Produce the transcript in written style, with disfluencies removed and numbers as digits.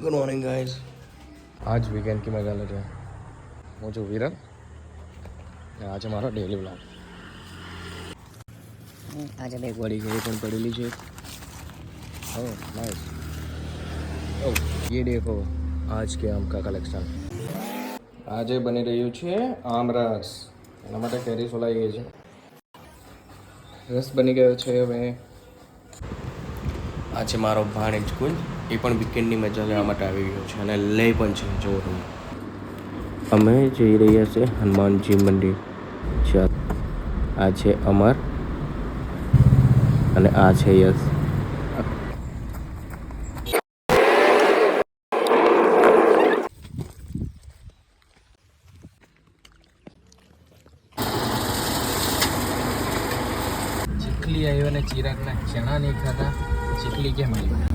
Good morning guys. आज weekend की मजा ले रहे हैं। હું છું વિરલ અને આજે મારો ડેલી વ્લોગ। આજે મેં એક વડી ઘડી પણ પડેલી છે। ઓહ નાइस। ઓહ ये देखो आज के आम का कलेक्शन। આજે બની રહ્યું છે આમ રસ। એના માટે કેરી સોલાઈ ગઈ છે। રસ બની ગયો છે હવે। આજે મારો ભાણેજ કુંજ એ પણ વીકેન્ડની મજા લેવા માટે આવી ગયો છે અને લે પણ છે। જો તમે અમે જઈ રહ્યા છે હનુમાનજી મંદિર। ચાલ આ છે અમર અને આ છે યશ। ચીખલી આવ્યો ને ચિરાગના ચણા નહીં ખાતા। ચીખલી કેમ આવ્યો?